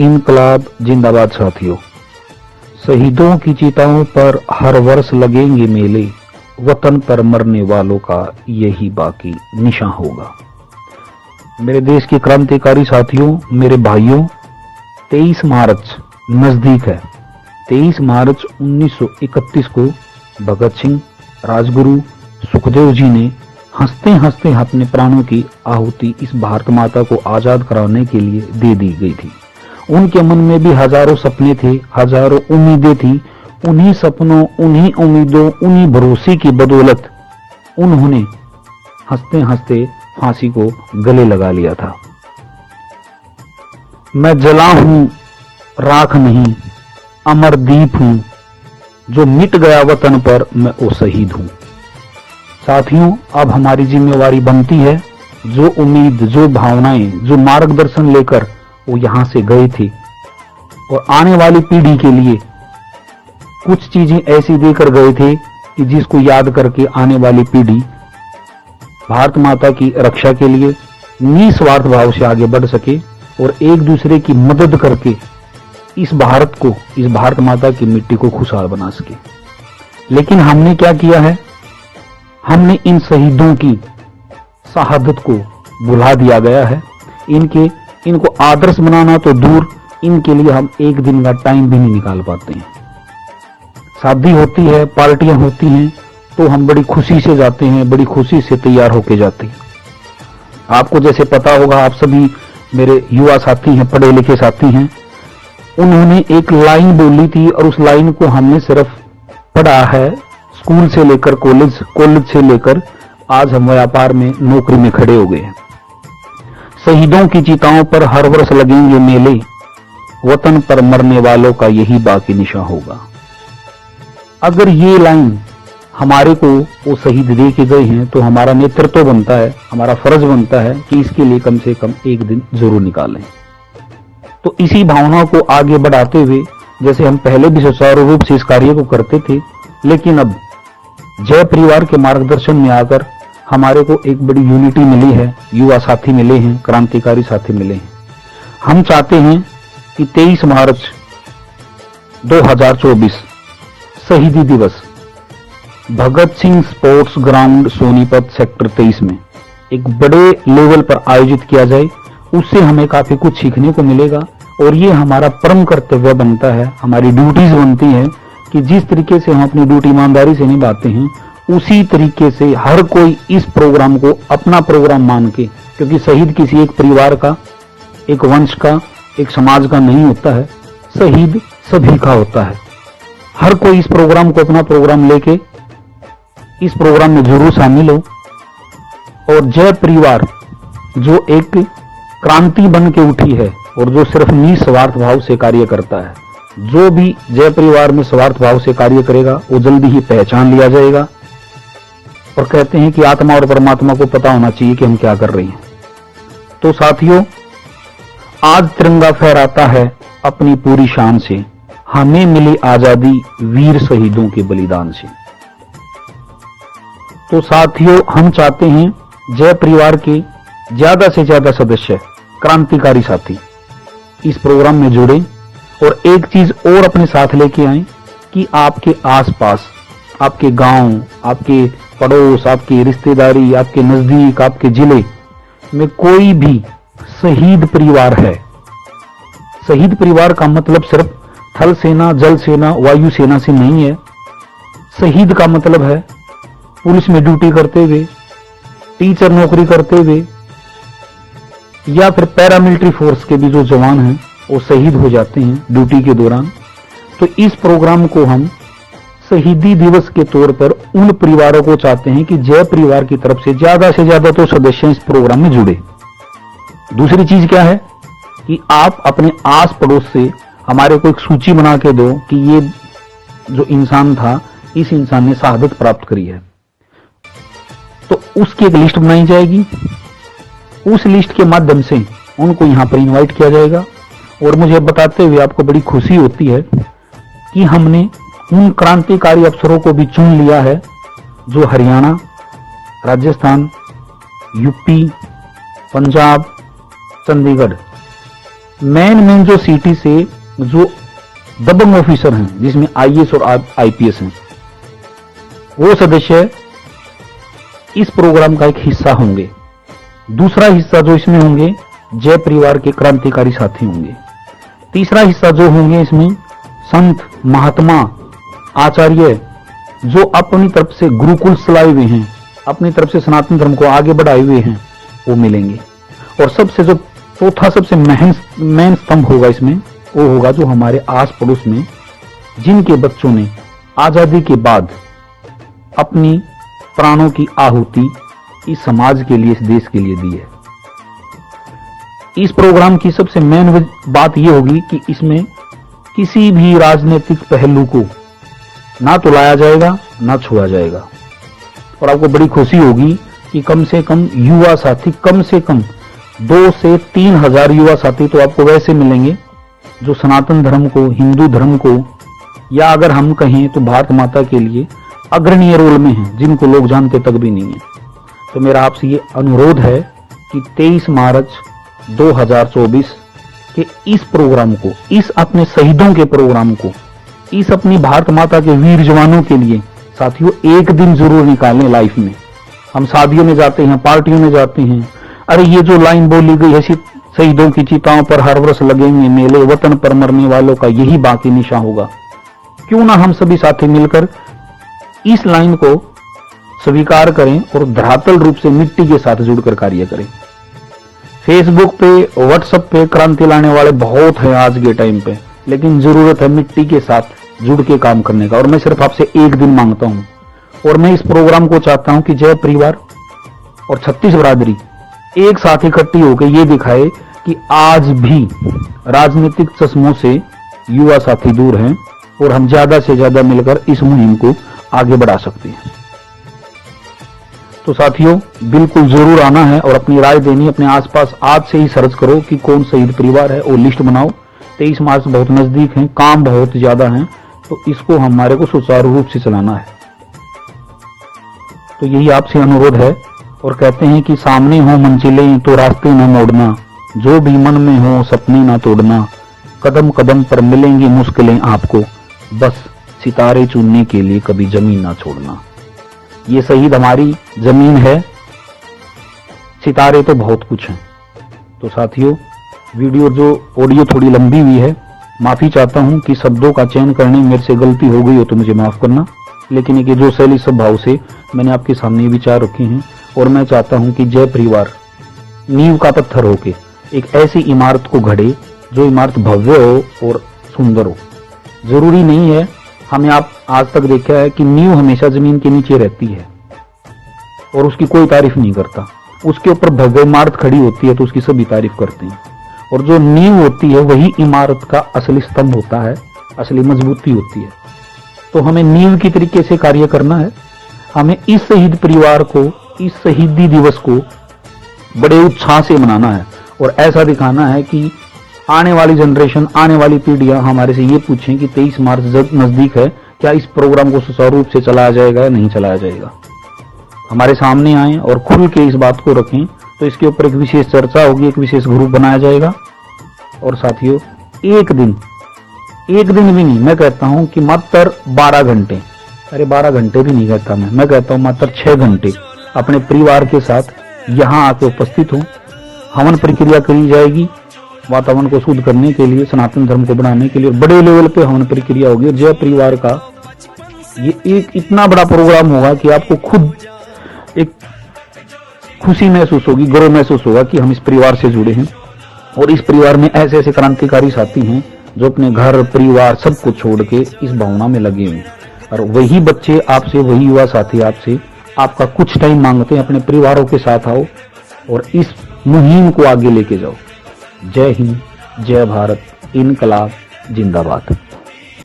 इनकलाब जिंदाबाद साथियों। शहीदों की चिताओं पर हर वर्ष लगेंगे मेले, वतन पर मरने वालों का यही बाकी निशान होगा। मेरे देश के क्रांतिकारी साथियों, मेरे भाइयों, 23 मार्च नजदीक है। 23 मार्च 1931 को भगत सिंह, राजगुरु, सुखदेव जी ने हंसते हंसते अपने प्राणों की आहुति इस भारत माता को आजाद कराने के लिए दे दी गई थी। उनके मन में भी हजारों सपने थे, हजारों उम्मीदें थी। उन्हीं सपनों, उन्हीं उम्मीदों, उन्हीं भरोसे की बदौलत उन्होंने हंसते हंसते फांसी को गले लगा लिया था। मैं जला हूं, राख नहीं, अमर दीप हूं, जो मिट गया वतन पर मैं वो शहीद हूं। साथियों, अब हमारी जिम्मेवारी बनती है, जो उम्मीद, जो भावनाएं, जो मार्गदर्शन लेकर वो यहां से गए थे और आने वाली पीढ़ी के लिए कुछ चीजें ऐसी देकर गए थे कि जिसको याद करके आने वाली पीढ़ी भारत माता की रक्षा के लिए निस्वार्थ भाव से आगे बढ़ सके और एक दूसरे की मदद करके इस भारत को, इस भारत माता की मिट्टी को खुशहाल बना सके। लेकिन हमने क्या किया है? हमने इन शहीदों की शहादत को भुला दिया गया है। इनको आदर्श बनाना तो दूर, इनके लिए हम एक दिन का टाइम भी नहीं निकाल पाते हैं। शादी होती है, पार्टियां होती हैं, तो हम बड़ी खुशी से जाते हैं, बड़ी खुशी से तैयार होके जाते हैं। आपको जैसे पता होगा, आप सभी मेरे युवा साथी हैं, पढ़े लिखे साथी हैं, उन्होंने एक लाइन बोली थी और उस लाइन को हमने सिर्फ पढ़ा है स्कूल से लेकर कॉलेज से लेकर आज हम व्यापार में, नौकरी में खड़े हो गए हैं। शहीदों की चिताओं पर हर वर्ष लगेंगे मेले, वतन पर मरने वालों का यही बाकी निशान होगा। अगर ये लाइन हमारे को वो शहीद दे के गए हैं, तो हमारा नेतृत्व बनता है, हमारा फर्ज बनता है कि इसके लिए कम से कम एक दिन जरूर निकालें। तो इसी भावना को आगे बढ़ाते हुए, जैसे हम पहले भी सुचारू रूप से इस कार्य को करते थे, लेकिन अब जय परिवार के मार्गदर्शन में आकर हमारे को एक बड़ी यूनिटी मिली है, युवा साथी मिले हैं, क्रांतिकारी साथी मिले हैं। हम चाहते हैं कि 23 मार्च 2024 शहीदी दिवस Bhagat Singh sports ground Sonipat sector 23 में एक बड़े लेवल पर आयोजित किया जाए। उससे हमें काफी कुछ सीखने को मिलेगा और ये हमारा परम कर्तव्य बनता है, हमारी ड्यूटीज बनती है कि जिस तरीके से हम अपनी ड्यूटी ईमानदारी से निभाते हैं, उसी तरीके से हर कोई इस प्रोग्राम को अपना प्रोग्राम मान के, क्योंकि शहीद किसी एक परिवार का, एक वंश का, एक समाज का नहीं होता है, शहीद सभी का होता है। हर कोई इस प्रोग्राम को अपना प्रोग्राम लेके इस प्रोग्राम में जरूर शामिल हो और जय परिवार जो एक क्रांति बन के उठी है और जो सिर्फ निस्वार्थ भाव से कार्य करता है, जो भी जय परिवार में स्वार्थ भाव से कार्य करेगा वो जल्दी ही पहचान लिया जाएगा। और कहते हैं कि आत्मा और परमात्मा को पता होना चाहिए कि हम क्या कर रहे हैं। तो साथियों, आज तिरंगा फहराता है अपनी पूरी शान से, हमें मिली आजादी वीर शहीदों के बलिदान से। तो साथियों, हम चाहते हैं जय परिवार के ज्यादा से ज्यादा सदस्य, क्रांतिकारी साथी इस प्रोग्राम में जुड़े और एक चीज और अपने साथ लेके आए कि आपके आसपास, आपके गांव, आपके पड़ोस, आपकी रिश्तेदारी, आपके नजदीक, आपके जिले में कोई भी शहीद परिवार है। शहीद परिवार का मतलब सिर्फ थल सेना, जल सेना, वायु सेना से नहीं है। शहीद का मतलब है पुलिस में ड्यूटी करते हुए, टीचर नौकरी करते हुए, या फिर पैरामिलिट्री फोर्स के भी जो जवान हैं वो शहीद हो जाते हैं ड्यूटी के दौरान। तो इस प्रोग्राम को हम शहीदी दिवस के तौर पर उन परिवारों को चाहते हैं कि जय परिवार की तरफ से ज्यादा तो सदस्य इस प्रोग्राम में जुड़े। दूसरी चीज क्या है कि आप अपने आस पड़ोस से हमारे को एक सूची बना के दो कि ये जो इंसान था, इस इंसान ने शहादत प्राप्त करी है, तो उसकी एक लिस्ट बनाई जाएगी। उस लिस्ट के माध्यम से उनको यहां पर इनवाइट किया जाएगा और मुझे बताते हुए आपको बड़ी खुशी होती है कि हमने उन क्रांतिकारी अफसरों को भी चुन लिया है जो हरियाणा, राजस्थान, यूपी, पंजाब, चंडीगढ़ मेन जो सिटी से जो दबंग ऑफिसर हैं, जिसमें आईएएस और आईपीएस हैं, वो सदस्य इस प्रोग्राम का एक हिस्सा होंगे। दूसरा हिस्सा जो इसमें होंगे, जय परिवार के क्रांतिकारी साथी होंगे। तीसरा हिस्सा जो होंगे इसमें संत, महात्मा, आचार्य जो अपनी तरफ से गुरुकुल चलाए हुए हैं, अपनी तरफ से सनातन धर्म को आगे बढ़ाए हुए हैं, वो मिलेंगे। और सबसे जो चौथा सबसे मेन स्तंभ होगा इसमें, वो होगा जो हमारे आस पड़ोस में जिनके बच्चों ने आजादी के बाद अपनी प्राणों की आहुति इस समाज के लिए, इस देश के लिए दी है। इस प्रोग्राम की सबसे मेन बात यह होगी कि इसमें किसी भी राजनीतिक पहलू को ना तो लाया जाएगा ना छुआ जाएगा। और आपको बड़ी खुशी होगी कि कम से कम युवा साथी, कम से कम 2 से 3 हजार युवा साथी तो आपको वैसे मिलेंगे जो सनातन धर्म को, हिंदू धर्म को, या अगर हम कहें तो भारत माता के लिए अग्रणीय रोल में हैं, जिनको लोग जानते तक भी नहीं है। तो मेरा आपसे ये अनुरोध है कि 23 मार्च 2024 के इस प्रोग्राम को, इस अपने शहीदों के प्रोग्राम को, इस अपनी भारत माता के वीर जवानों के लिए साथियों एक दिन जरूर निकालें लाइफ में। हम शादियों में जाते हैं, पार्टियों में जाते हैं, अरे ये जो लाइन बोली गई है, शहीदों की चिताओं पर हर वर्ष लगेंगे मेले, वतन पर मरने वालों का यही बाकी निशा होगा। क्यों ना हम सभी साथी मिलकर इस लाइन को स्वीकार करें और धरातल रूप से मिट्टी के साथ जुड़कर कार्य करें। फेसबुक पे, व्हाट्सएप पे क्रांति लाने वाले बहुत हैं आज के टाइम पे, लेकिन जरूरत है मिट्टी के साथ जुड़ के काम करने का। और मैं सिर्फ आपसे एक दिन मांगता हूं, और मैं इस प्रोग्राम को चाहता हूं कि जय परिवार और 36 बरादरी एक साथ इकट्ठी होकर ये दिखाए कि आज भी राजनीतिक चश्मों से युवा साथी दूर हैं और हम ज्यादा से ज्यादा मिलकर इस मुहिम को आगे बढ़ा सकते हैं। तो साथियों बिल्कुल जरूर आना है और अपनी राय देनी। अपने आसपास आज से ही सर्च करो कि कौन शहीद परिवार है और लिस्ट बनाओ। 23 मार्च बहुत नजदीक है, काम बहुत ज्यादा है, तो इसको हमारे को सुचारू रूप से चलाना है। तो यही आपसे अनुरोध है। और कहते हैं कि सामने हो मंजिलें तो रास्ते न मोड़ना, जो भी मन में हो सपने न तोड़ना, कदम कदम पर मिलेंगी मुश्किलें आपको, बस सितारे चुनने के लिए कभी जमीन ना छोड़ना। ये शहीद हमारी जमीन है, सितारे तो बहुत कुछ हैं। तो साथियों वीडियो जो ऑडियो थोड़ी लंबी हुई है, माफी चाहता हूं कि शब्दों का चयन करने में मेरे से गलती हो गई हो तो मुझे माफ करना। लेकिन एक जो शैली स्वभाव से मैंने आपके सामने विचार रखे हैं, और मैं चाहता हूं कि जय परिवार नींव का पत्थर होके एक ऐसी इमारत को गढ़े जो इमारत भव्य हो और सुंदर हो। जरूरी नहीं है, हमें आप आज तक देखा है कि नींव हमेशा जमीन के नीचे रहती है और उसकी कोई तारीफ नहीं करता। उसके ऊपर भव्य इमारत खड़ी होती है तो उसकी सभी तारीफ करते हैं। और जो नींव होती है वही इमारत का असली स्तंभ होता है, असली मजबूती होती है। तो हमें नींव की तरीके से कार्य करना है। हमें इस शहीद परिवार को, इस शहीदी दिवस को बड़े उत्साह से मनाना है और ऐसा दिखाना है कि आने वाली जनरेशन, आने वाली पीढ़ियां हमारे से ये पूछें कि 23 मार्च जब नजदीक है, क्या इस प्रोग्राम को सुचारू रूप से चलाया जाएगा या नहीं चलाया जाएगा। हमारे सामने आए और खुल के इस बात को रखें। तो इसके ऊपर एक विशेष चर्चा होगी, एक विशेष ग्रुप बनाया जाएगा। और साथियों एक दिन भी नहीं, मैं कहता हूं कि मात्र 12 घंटे, अरे 12 घंटे भी नहीं कहता मैं कहता हूं मात्र 6 घंटे अपने परिवार के साथ यहां आके उपस्थित हो। हवन प्रक्रिया करी जाएगी वातावरण को शुद्ध करने के लिए, सनातन धर्म को बढ़ाने के लिए। बड़े लेवल पे हवन प्रक्रिया होगी और जय परिवार का ये एक इतना बड़ा प्रोग्राम होगा कि आपको खुद एक खुशी महसूस होगी, गर्व महसूस होगा कि हम इस परिवार से जुड़े हैं। और इस परिवार में ऐसे ऐसे क्रांतिकारी साथी हैं जो अपने घर, परिवार सबको छोड़ के इस भावना में लगे हुए हैं। और वही बच्चे आपसे, वही युवा साथी आपसे आपका कुछ टाइम मांगते हैं। अपने परिवारों के साथ आओ और इस मुहिम को आगे लेके जाओ। जय हिंद, जय भारत, इनकलाब जिंदाबाद।